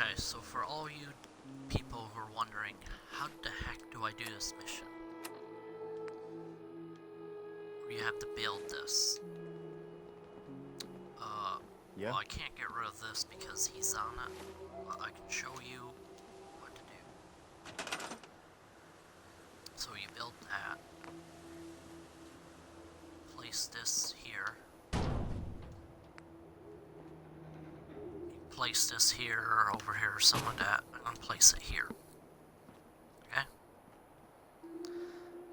Okay, so for all you people who are wondering, how the heck do I do this mission? You have to build this. Yeah. Well, I can't get rid of this because he's on it, but I can show you what to do. So you build that. Place this here. You place this here or over here or some of that. I'm gonna place it here. Okay?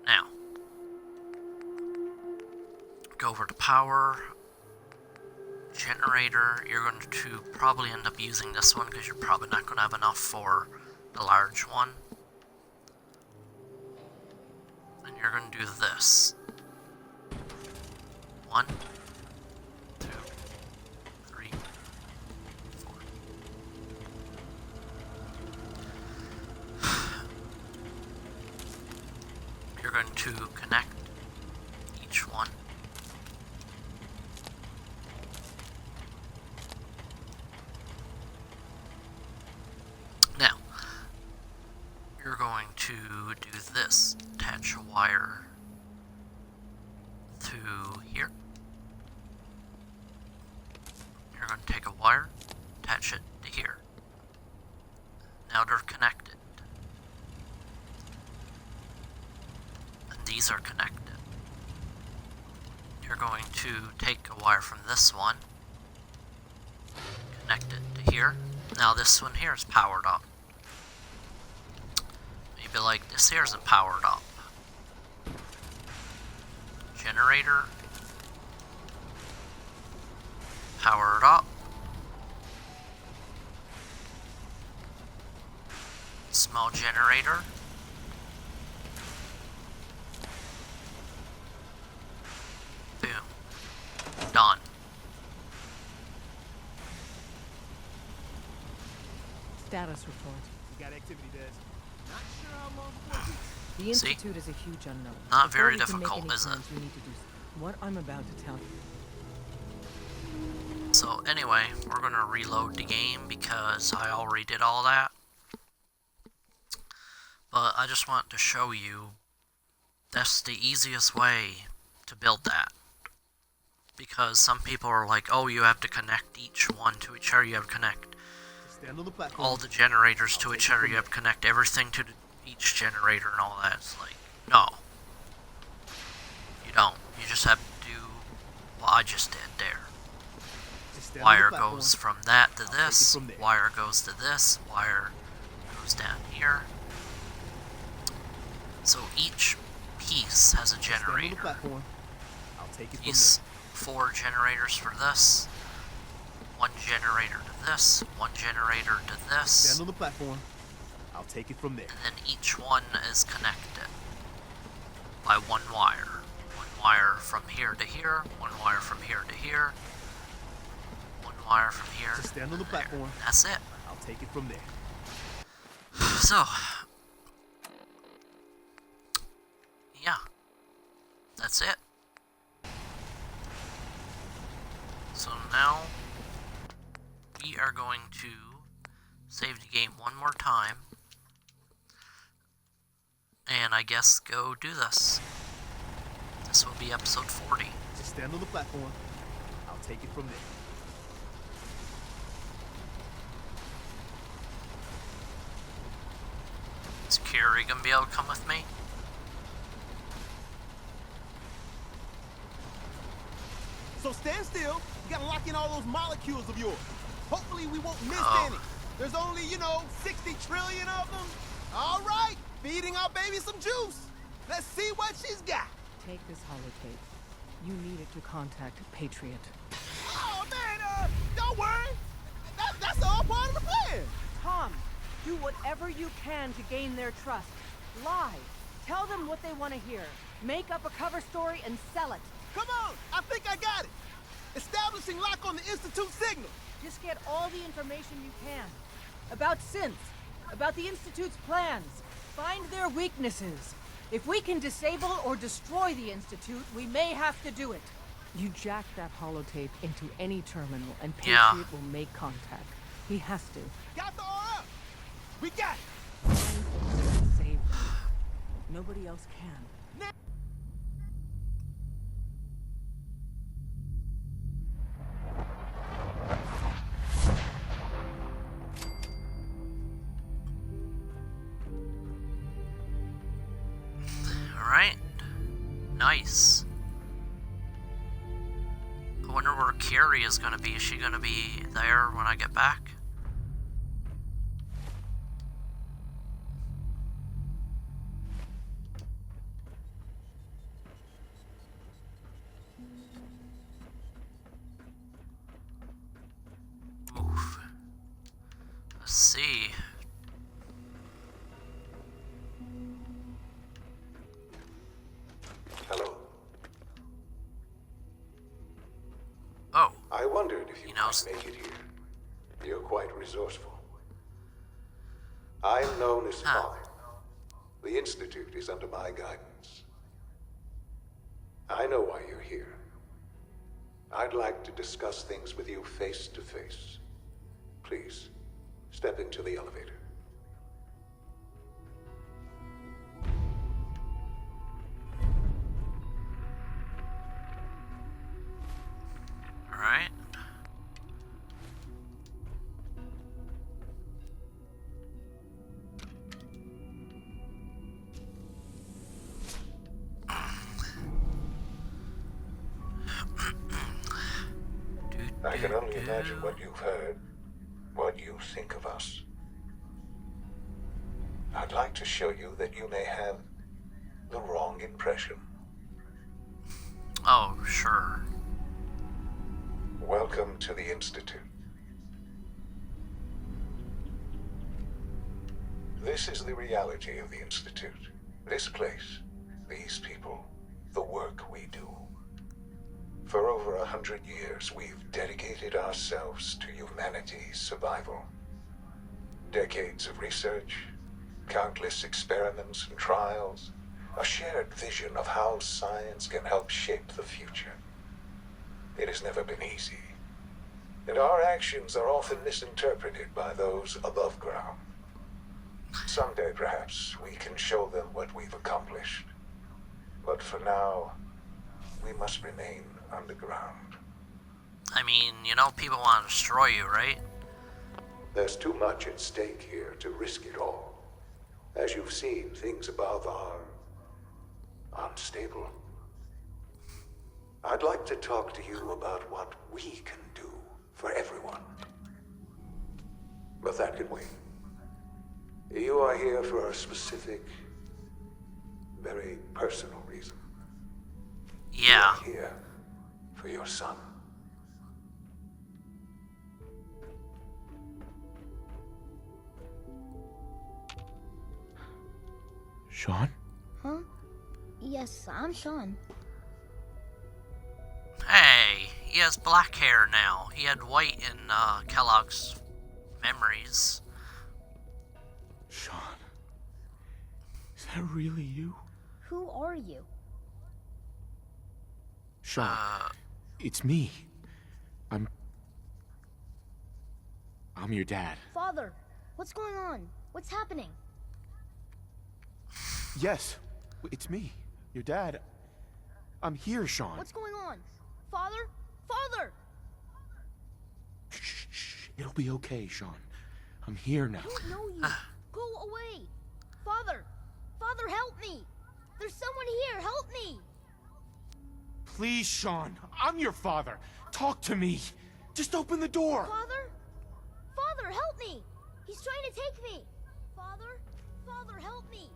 Now, go over to power. Generator, you're going to probably end up using this one because you're probably not going to have enough for the large one. And you're going to do this. 1, 2, 3, 4. You're going to connect each one. Now, you're going to do this. Attach a wire to here. You're going to take a wire, attach it to here. Now they're connected. And these are connected. You're going to take a wire from this one, connect it to here. Now this one here is powered up. You'd be like, this here isn't powered up. Generator. Power it up. Small generator. Boom. Done. Status report. We got activity, Des. Not sure how long before The Institute is a huge unknown. Not Before very we can make difficult, any is it? plans, we need to do what I'm about to tell you. So anyway, we're going to reload the game because I already did all that. But I just want to show you that's the easiest way to build that. Because some people are like, oh, you have to connect each one to each other, you have to connect stand on the platform. all the generators to each other, you have to connect everything to each generator and all that. It's like, no. You don't. You just have to do what I just did there. Just stand on the Wire platform. goes from that to I'll take this, it from there. wire goes to this, wire goes down here. So each piece has a Stand on the generator. platform. I'll take it from These 4 generators for this, 1 generator to this, 1 generator to there. this, Stand on the platform. I'll take it from there. and then each one is connected by 1 wire. 1 wire from here to here, 1 wire from here to here, 1 wire from here Just stand on the to there. platform. That's it. I'll take it from there. So, yeah, that's it. So now, we are going to save the game one more time, and I guess go do this. This will be episode 40. Just stand on the platform. I'll take it from there. Is Carrie gonna be able to come with me? So stand still. You gotta lock in all those molecules of yours. Hopefully we won't miss Oh. any. There's only, 60 trillion of them. All right, feeding our baby some juice. Let's see what she's got. Take this holotape. You need it to contact Patriot. Oh, man, don't worry. That's all part of the plan. Tom, do whatever you can to gain their trust. Lie. Tell them what they want to hear. Make up a cover story and sell it. Come on, I think I got it. Establishing lock on the Institute signal. Just get all the information you can. About synths. About the Institute's plans. Find their weaknesses. If we can disable or destroy the Institute, we may have to do it. You jack that holotape into any terminal and Yeah. Patriot will make contact. He has to. Got the RF. We got it! Save them. Nobody else can. Alright. Nice. I wonder where Carrie is gonna be. Is she gonna be there when I get back? Oof. Let's see. Hello. Oh, I wondered if you He knows. might make it here. You're quite resourceful. I'm known as Father. The Institute is under my guidance. I know why you're here. I'd like to discuss things with you face to face. Please, step into the elevator. alright. I can only imagine what you've heard, what you think of us. I'd like to show you that you may have the wrong impression. Oh, sure. Welcome to the Institute. This is the reality of the Institute. This place, these people, the work we do. For over 100 years, we've dedicated ourselves to humanity's survival. Decades of research, countless experiments and trials, a shared vision of how science can help shape the future. It has never been easy, and our actions are often misinterpreted by those above ground. Someday, perhaps, we can show them what we've accomplished. But for now, we must remain underground. I mean, you know, people want to destroy you, right? There's too much at stake here to risk it all. As you've seen, things above are unstable. I'd like to talk to you about what we can do for everyone. But that can wait. You are here for a specific, very personal reason. Yeah. You are here for your son. Shawn? Huh? Yes, I'm Shawn. Hey, he has black hair now. He had white in Kellogg's Memories. Shawn? Is that really you? Who are you? Shawn, it's me. I'm your dad. Father, what's going on? What's happening? Yes, it's me. Your dad. I'm here, Shawn. What's going on? Father? Father! Shh. It'll be okay, Shawn. I'm here now. I don't know you. Go away. Father! Father, help me! There's someone here. Help me! Please, Shawn. I'm your father. Talk to me. Just open the door. Father? Father, help me! He's trying to take me! Father? Father, help me!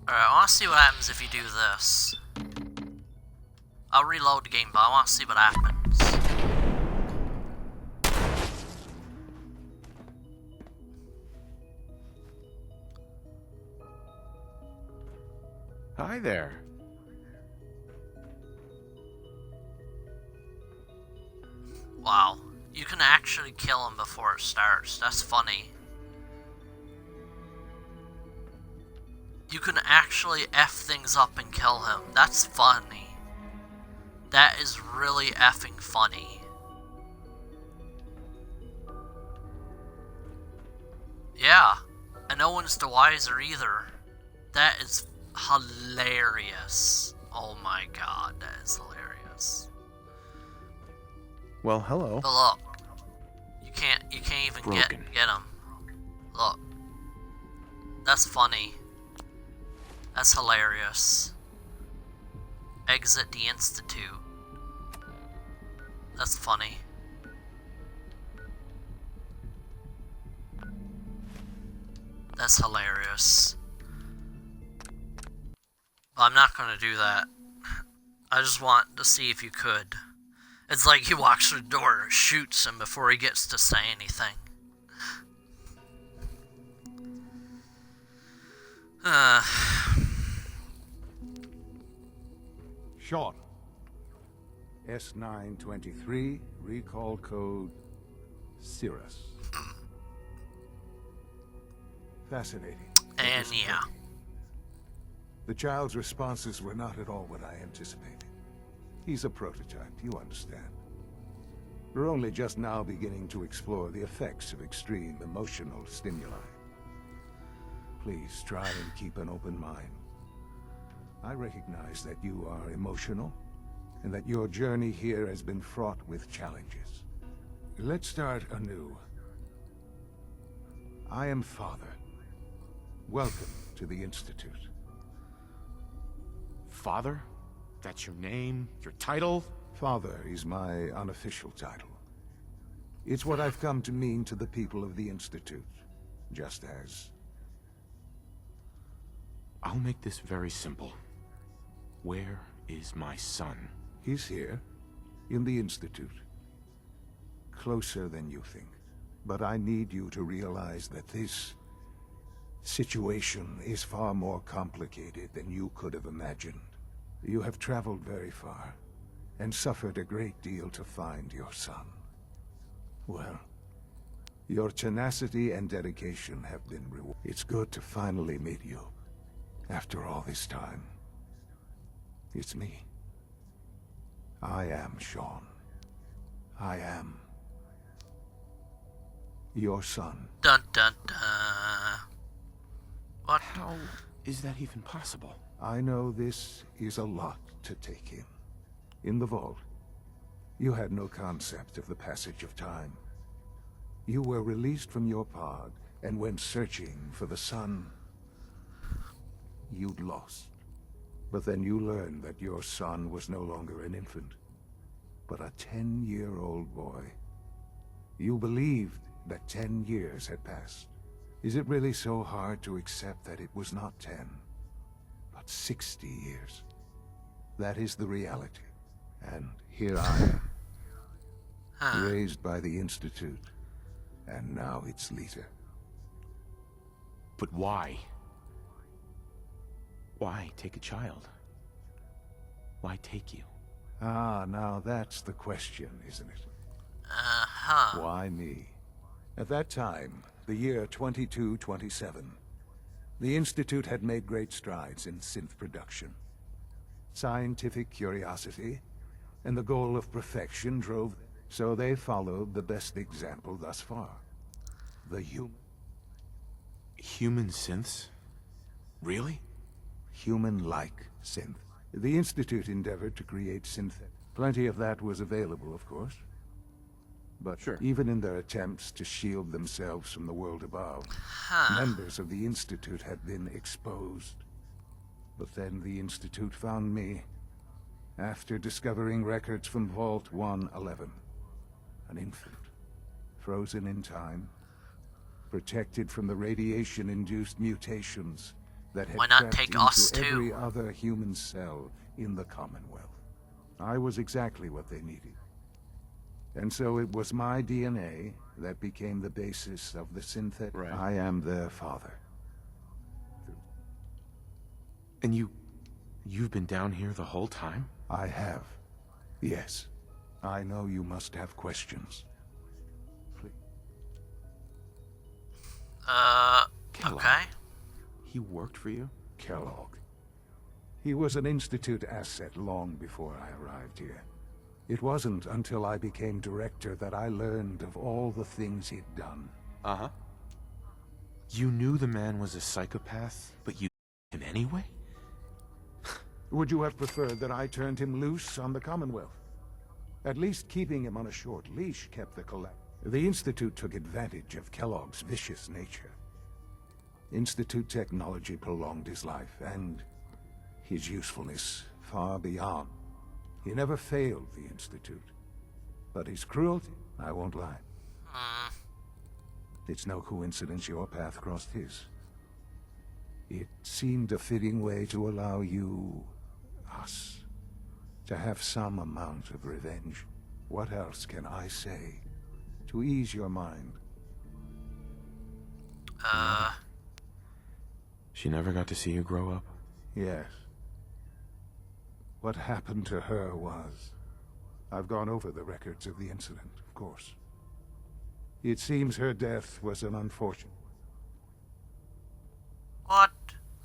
Alright, I want to see what happens if you do this. I'll reload the game, but I want to see what happens. Hi there. Wow, you can actually kill him before it starts. That's funny. You can actually F things up and kill him. That's funny. That is really effing funny. Yeah, and no one's the wiser either. That is hilarious. Oh my god, that is hilarious. Well, hello. But look, you can't even Broken. get him. Look, that's funny. That's hilarious. Exit the Institute. That's funny. That's hilarious. But I'm not gonna do that. I just want to see if you could. It's like he walks through the door, shoots him before he gets to say anything. Shawn. S923, recall code Cirrus. Fascinating. And yeah. The child's responses were not at all what I anticipated. He's a prototype, you understand. We're only just now beginning to explore the effects of extreme emotional stimuli. Please try and keep an open mind. I recognize that you are emotional, and that your journey here has been fraught with challenges. Let's start anew. I am Father. Welcome to the Institute. Father? That's your name? Your title? Father is my unofficial title. It's what I've come to mean to the people of the Institute, just as... I'll make this very simple. Where is my son? He's here, in the Institute. Closer than you think. But I need you to realize that this situation is far more complicated than you could have imagined. You have traveled very far, and suffered a great deal to find your son. Well, your tenacity and dedication have been rewarded. It's good to finally meet you, after all this time. It's me. I am Shawn. I am your son. Dun dun dun. What? How is that even possible? I know this is a lot to take in. In the vault, you had no concept of the passage of time. You were released from your pod and went searching for the son you'd lost. But then you learned that your son was no longer an infant, but a 10-year-old boy. You believed that 10 years had passed. Is it really so hard to accept that it was not 10, but 60 years? That is the reality. And here I am, raised by the Institute, and now its leader. But why? Why take a child? Why take you? Ah, now that's the question, isn't it? Uh-huh. Why me? At that time, the year 2227, the Institute had made great strides in synth production. Scientific curiosity and the goal of perfection drove them, so they followed the best example thus far. The Human synths? Really? human-like synth. The Institute endeavored to create synth. Plenty of that was available, of course. But Sure. even in their attempts to shield themselves from the world above, members of the Institute had been exposed. But then the Institute found me, after discovering records from Vault 111. An infant, frozen in time, protected from the radiation-induced mutations that had Why not crept take into us too? every other human cell in the Commonwealth. I was exactly what they needed. And so it was my DNA that became the basis of the synthetic. Right. I am their father. And you've been down here the whole time? I have. Yes. I know you must have questions. Please. Kellogg. Okay. He worked for you? Kellogg. He was an Institute asset long before I arrived here. It wasn't until I became director that I learned of all the things he'd done. Uh-huh. You knew the man was a psychopath, but you him anyway? Would you have preferred that I turned him loose on the Commonwealth? At least keeping him on a short leash kept the collapse. The Institute took advantage of Kellogg's vicious nature. Institute technology prolonged his life, and his usefulness far beyond. He never failed the Institute. But his cruelty, I won't lie. It's no coincidence your path crossed his. It seemed a fitting way to allow you, us, to have some amount of revenge. What else can I say to ease your mind? She never got to see you grow up? Yes. What happened to her was... I've gone over the records of the incident, of course. It seems her death was an unfortunate... What?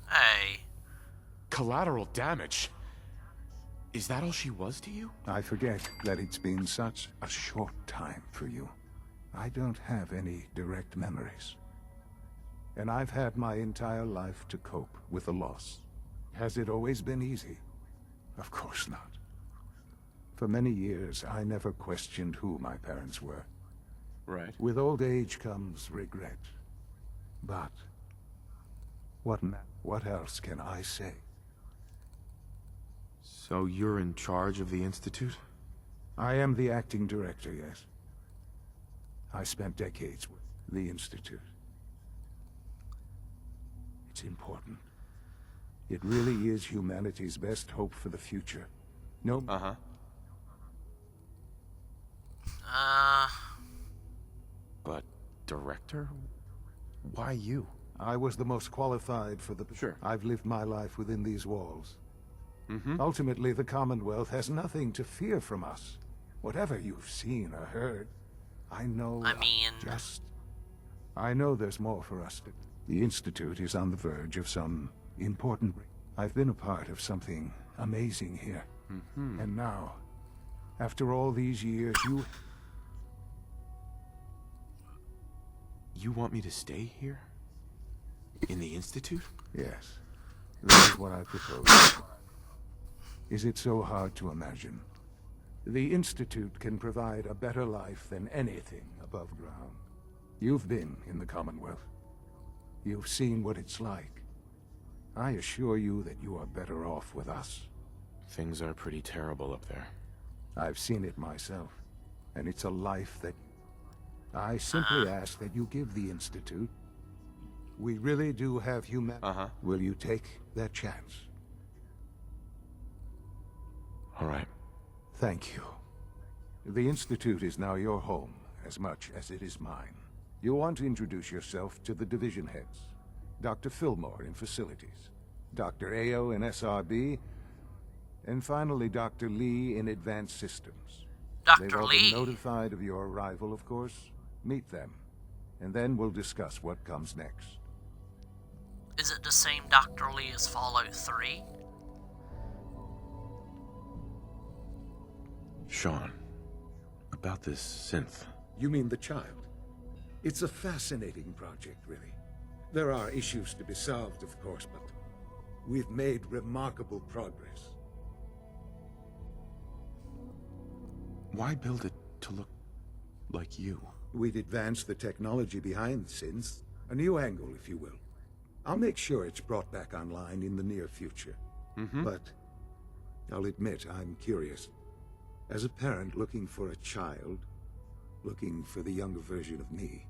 Hey. Collateral damage? Is that all she was to you? I forget that it's been such a short time for you. I don't have any direct memories. And I've had my entire life to cope with the loss. Has it always been easy? Of course not. For many years, I never questioned who my parents were. Right. With old age comes regret. But what else can I say? So you're in charge of the Institute? I am the acting director, yes. I spent decades with the Institute. It's important. It really is humanity's best hope for the future. No. Uh-huh. But director? Why you? I was the most qualified for the... Sure. I've lived my life within these walls. Ultimately, the Commonwealth has nothing to fear from us. Whatever you've seen or heard, I know... I know there's more for us to... The Institute is on the verge of some important... I've been a part of something amazing here. And now, after all these years, you... You want me to stay here? In the Institute? Yes. That is what I propose. Is it so hard to imagine? The Institute can provide a better life than anything above ground. You've been in the Commonwealth. You've seen what it's like. I assure you that you are better off with us. Things are pretty terrible up there. I've seen it myself, and it's a life that... I simply ask that you give the Institute. We really do have Will you take that chance? All right. Thank you. The Institute is now your home, as much as it is mine. You'll want to introduce yourself to the division heads. Dr. Fillmore in Facilities, Dr. Ao in SRB, and finally Dr. Lee in Advanced Systems. They've Dr. all Lee? been notified of your arrival, of course. Meet them, and then we'll discuss what comes next. Is it the same Dr. Lee as Fallout 3? Shawn, about this synth. You mean the child? It's a fascinating project, really. There are issues to be solved, of course, but we've made remarkable progress. Why build it to look like you? We'd advanced the technology behind synths. A new angle, if you will. I'll make sure it's brought back online in the near future. But I'll admit I'm curious. As a parent looking for a child, looking for the younger version of me,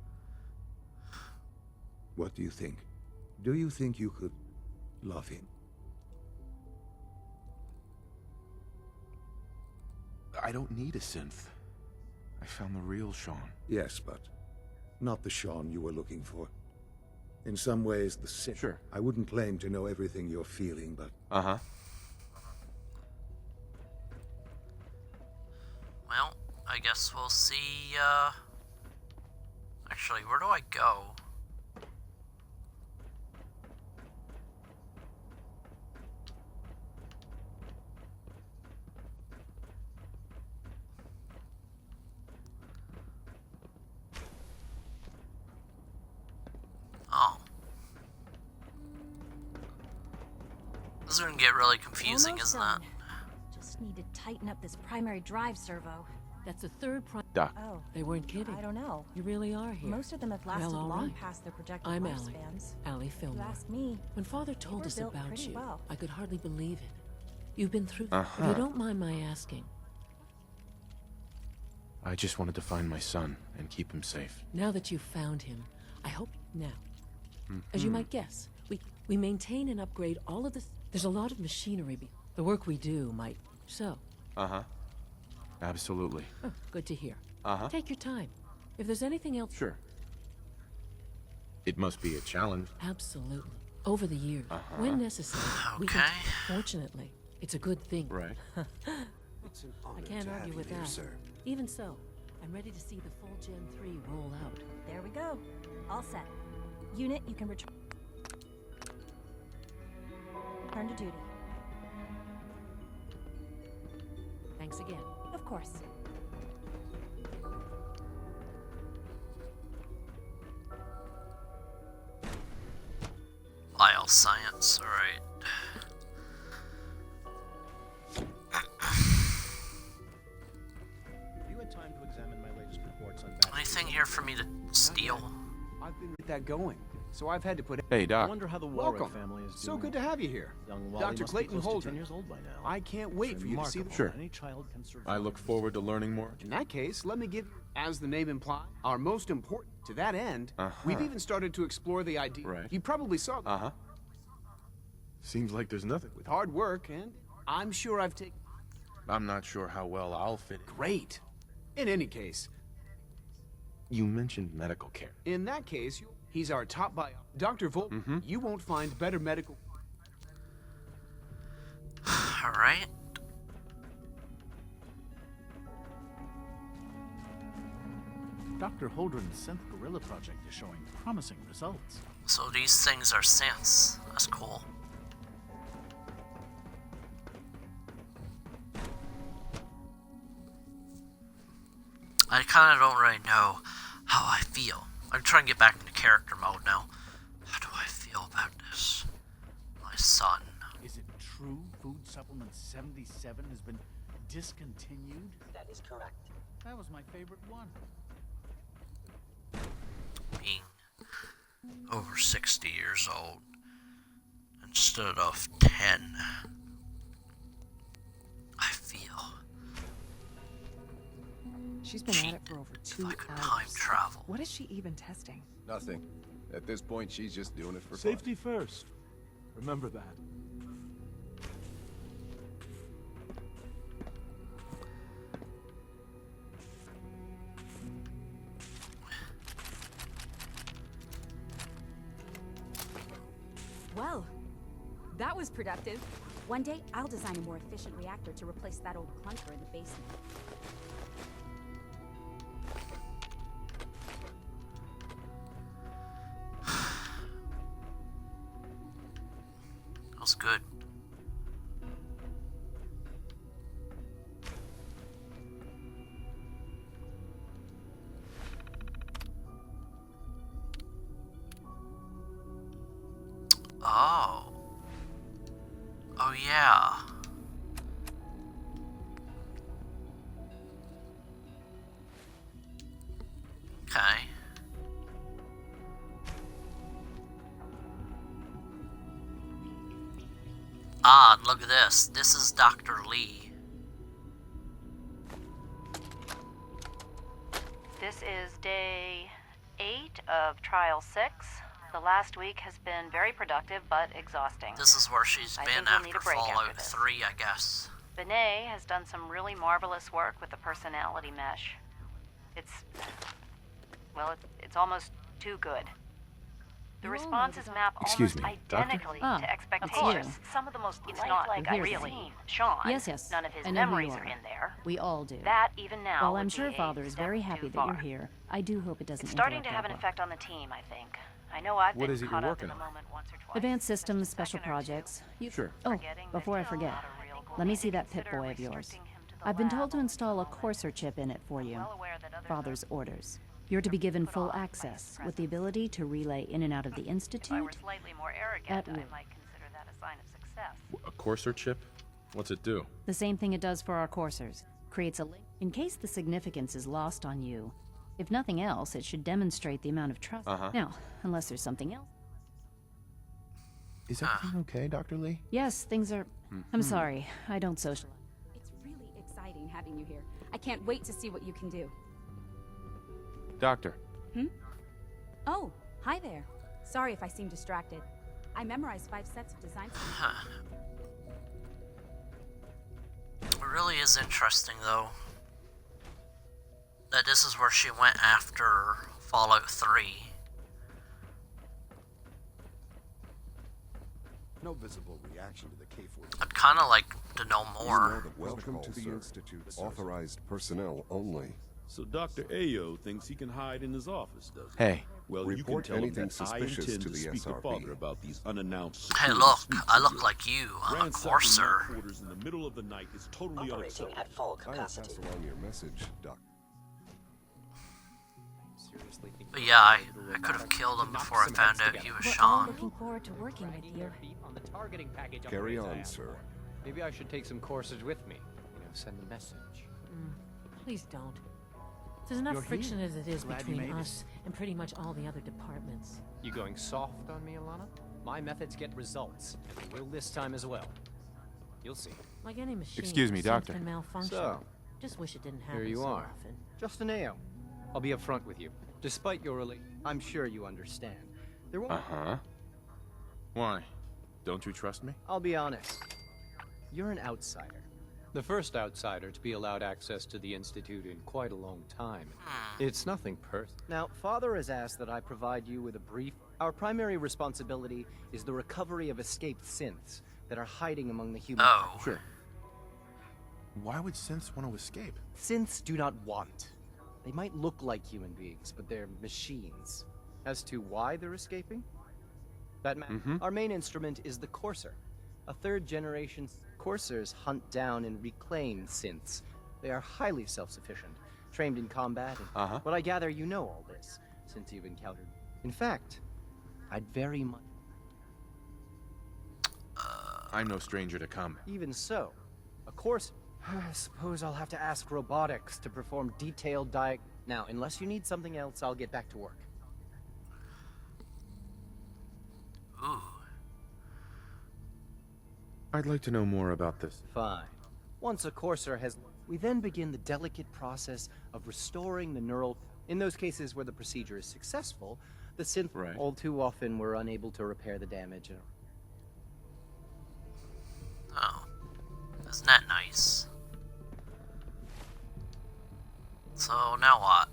what do you think? Do you think you could love him? I don't need a synth. I found the real Shawn. Yes, but not the Shawn you were looking for. In some ways, the synth. Sure. I wouldn't claim to know everything you're feeling, but... Well, I guess we'll see, Actually, where do I go? This is gonna get really confusing, Almost isn't done. it? Just need to tighten up this primary drive servo. That's the third prime. Doc. Oh, They weren't kidding. I don't know. You really are here. Most of them have lasted all long right. past their projected I'm Allie. lifespans. Allie If you Fillmore. ask me, When Father told were us built about pretty you, well. I could hardly believe it. You've been through. If Uh-huh. you don't mind my asking, I just wanted to find my son and keep him safe. now that you've found him, I hope now. As you might guess, we maintain and upgrade all of this. There's a lot of machinery. The work we do might. So, Uh-huh. Absolutely. oh, good to hear. Uh-huh. Take your time. If there's anything else, Sure. It must be a challenge. absolutely. Over the years, when necessary, we can. Okay. Fortunately, it's a good thing. Right. It's an I honor can't to have argue you with here, that. sir. Even so, I'm ready to see the full Gen 3 roll out. there we go. All set. Unit, you can return to duty. Thanks again. Of course. Bioscience, alright. You had time to examine my latest reports on Anything here for me to steal? I've been with that going, so I've had to put. Hey, I Doc. wonder how the Warwick Welcome. family is So doing. good to have you here. Young Wally Dr. must be Clayton close to Holden. 10 years old by now. I can't wait for you to see Remarkable. the. Sure. Any child can survive. I look forward to learning more. In that case, let me give, as the name implies, our most important. To that end, we've even started to explore the idea. Right. You probably saw that. Uh-huh. Seems like there's nothing. With hard work, and I'm sure I've taken. I'm not sure how well I'll fit in. Great. In any case, You mentioned medical care. in that case, he's our top bio. Dr. Volt, you won't find better medical. Alright. Dr. Holdren's synth gorilla project is showing promising results. So these things are synths. That's cool. I kind of don't really know how I feel. I'm trying to get back into character mode now. How do I feel about this? My son. Is it true food supplement 77 has been discontinued? That is correct. That was my favorite one. Being over 60 years old instead of 10. I feel She's been at it for over if 2 I could hours. time travel. What is she even testing? Nothing. At this point, she's just doing it for Safety first. Remember that. Well, that was productive. One day, I'll design a more efficient reactor to replace that old clunker in the basement. That was good. Oh. Oh yeah. Okay. Ah, and look at this. This is Dr. Lee. This is day 8 of Trial 6. The last week has been very productive but exhausting. This is where she's I been think we'll need after a break Fallout after this. 3, I guess. Benet has done some really marvelous work with the personality mesh. It's almost too good. The responses map Excuse almost me, Doctor? identically Ah, to it's expectations. you. Some of the most It's lifelike not I've really. seen. Shawn, Yes, yes. none of his I know who you memories are. are in there. We all do. That, even now, While would I'm be sure a Father is step very too happy that far. you're here, I do hope it doesn't It's starting to interrupt have our an work. effect on the team, I think. I know I've What been is it you're caught up working in the on? moment once or twice. Advanced Just a systems, special second or two. projects. Sure. Oh, Forgetting that before I he's forget, not a real goal. let me see Maybe that Pip consider Boy of yours. restricting him to the I've been lab told to only install a while courser chip in it for you. well aware that others Father's are orders. You're to be given put full off by his access, with presence. the ability to relay in and out of the If I Institute were slightly more at arrogant, I will. might consider that a sign of success. access. A courser chip? What's it do? The same thing it does for our coursers. Creates a link in case the significance is lost on you. If nothing else, it should demonstrate the amount of trust. Now, unless there's something else. Is everything okay, Dr. Lee? Yes, things are... I'm sorry, I don't socialize. It's really exciting having you here. I can't wait to see what you can do. Doctor. Oh, hi there. Sorry if I seem distracted. I memorized 5 sets of designs. It really is interesting, though, that this is where she went after Fallout 3. No visible reaction to the K-40. I'd kind of like to know more. Welcome to the Institute. Authorized personnel only. So Dr. Ayo thinks he can hide in his office, does he? Hey. Well, you can Report tell him anything that I suspicious intend to to the speak to SRB. Father about these unannounced Hey, security look, sweeps I of look yours. like you. I'm a Ransacking courser. my quarters in the middle of the night is totally unacceptable. I will pass along your message, Doc. But yeah, I could have killed him before I found out he was Shawn. Looking forward to working with you. On the targeting package Carry upgrades I on, asked sir. for. Maybe I should take some courses with me. Send a message. Please don't. There's enough You're friction here. as it is Glad you between made it. us and pretty much all the other departments. You going soft on me, Alana? My methods get results, and they will this time as well. You'll see. Like any machine, Excuse me, synth Doctor. can malfunction. So, Just wish it didn't happen here you so are. often. Justin Ayo. I'll be upfront with you. Despite your I'm sure you understand. There won't. Why? Don't you trust me? I'll be honest. You're an outsider. The first outsider to be allowed access to the Institute in quite a long time. It's nothing personal. Now, Father has asked that I provide you with a brief. Our primary responsibility is the recovery of escaped synths that are hiding among the human. Oh. Sure. Why would synths want to escape? Synths do not want. They might look like human beings, but they're machines. As to why they're escaping? Our main instrument is the Courser. A third-generation Coursers hunt down and reclaim synths. They are highly self-sufficient, trained in combat, and but I gather you know all this, since you've encountered. In fact, I'd very much... I'm no stranger to combat. Even so, of course, I suppose I'll have to ask robotics to perform detailed Now, unless you need something else, I'll get back to work. Ooh. I'd like to know more about this. Fine. Once a Courser has... We then begin the delicate process of restoring the neural... In those cases where the procedure is successful, the synth all too often were unable to repair the damage. Oh. Isn't that nice? So, now what?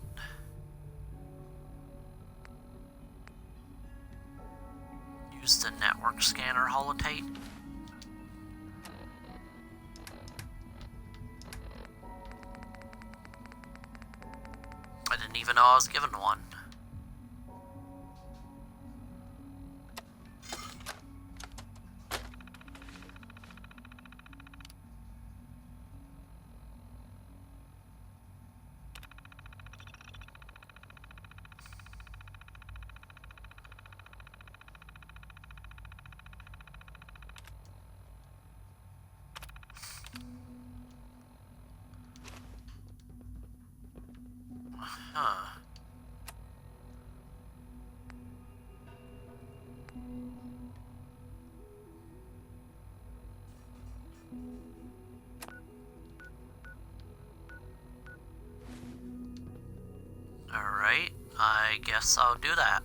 Use the network scanner holotape? I didn't even know I was given one. Huh. Alright, I guess I'll do that.